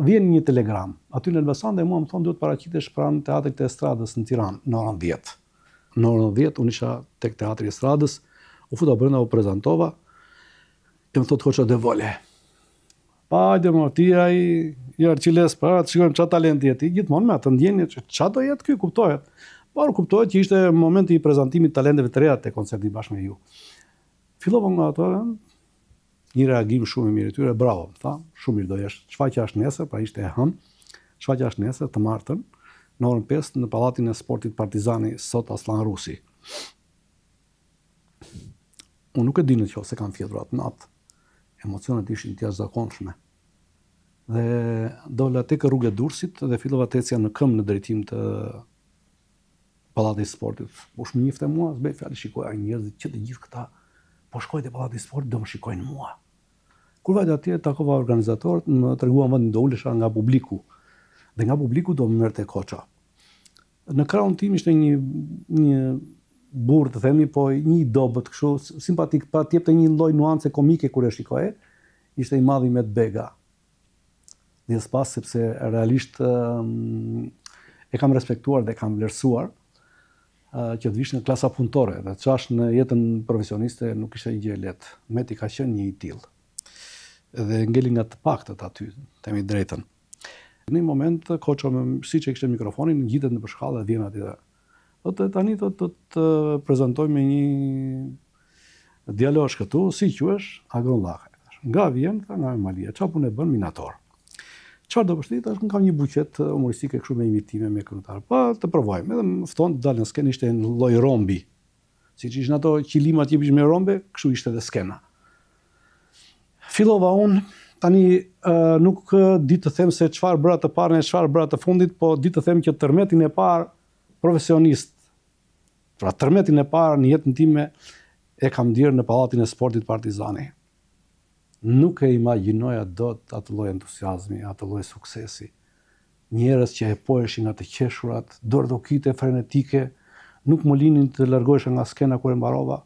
vjen një telegram, aty në Elbasan dhe mua më thonë duhet paraqitesh pranë teatrit të Estradës në Tiranë në orën 10. Në orën 10 unë isha tek teatri i Estradës, u futa brenda, u prezantova, e më thotë hoqa de vole. Hajde më, ti ai i Arqiles, para të shikojmë çfarë talent jeti, gjithmonë me atë ndjenje që çfarë do jetë ky, kuptohet. Por kuptohet që ishte momenti i prezantimit talenteve të reja te koncerti bashkë me ju. Fillova nga ato, një reagim shumë i mirë i tyre, bravo, tha, shumë mirë do jesh. Shfaqja është nesër, pra ishte e hënë. Shfaqja është nesër, të martën, në orën 5 në Pallatin e Sportit Partizani, sot Aslan Rusi. Unë nuk e di nëse kam fjetur atë natë. Emocionet ishin të jashtëzakonshme. Dhe dola tek rrugë e Durrësit dhe fillova të ecja në këmbë në drejtim të Pallatit të Sportit. Po shumë njifte mua, s'bej fjalë, shikoja njerëzit që të gjithë këta po shkojnë te Pallati i Sportit do më shikojnë mua. Kur vajta atje takova organizatorët, më treguan vendin do ulesha nga publiku. Dhe nga publiku do më merrte koça. Në krahun tim ishte një burr, të themi, po një i dobët, kështu simpatik, pa t'jepte një lloj nuance komike kur e shikoje, ishte i madh Imet Bega. Dhe pas sepse realisht e kam respektuar dhe kam vlerësuar që të vish në klasa punëtore dhe çash në jetën profesioniste nuk ishte një gjë e lehtë. Meti ka qenë një i tillë. Dhe ngeli nga të paktët aty, themi drejtën. Në një moment koça siç e kishte mikrofonin, ngjitet në shkallë dhe vjen aty dhe thotë tani do të prezantoj me një djalosh këtu, si quhesh? Agronllake. Nga vjen, tha, nga Malia. Çfarë punë bën? Minator. Çfarë do përshtit? Tash kam një buqet humoristike kështu me imitime me këngëtar. Po të provojmë. Edhe më fton të dalë në skenë, ishte në lloj rombi. Siç ishin ato qilimat që me rombe, kështu ishte edhe skena. Fillova unë, tani nuk di të them se çfarë bëra të parën e çfarë bëra të fundit, po di të them që tërmetin e parë profesionist. Pra tërmetin e parë në jetën time e kam ndjerë në Pallatin e Sportit Partizani. Nuk e imagjinoja dot atë lloj entuziazmi, atë lloj suksesi. Njerëz që e poeshin nga të qeshurat, dordokite frenetike, nuk më linin të largohesha nga skena kur e mbarova.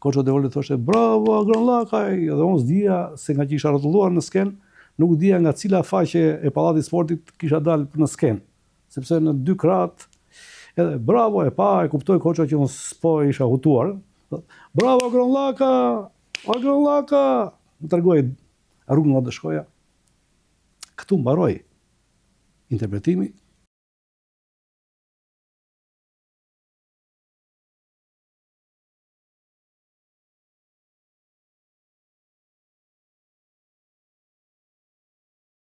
Koço de Vole thoshte bravo Agronllakaj, edhe unë s'dija se nga që isha rrotulluar në skenë, nuk dija nga cila faqe e Pallatit Sportit kisha dalë në skenë, sepse në 2 krahat edhe bravo e pa, e kuptoj koço që unë s'po isha hutuar. Bravo Agronllaka, Agronllaka. Më tregoi rrugën nga do shkoja. Këtu mbaroi interpretimi.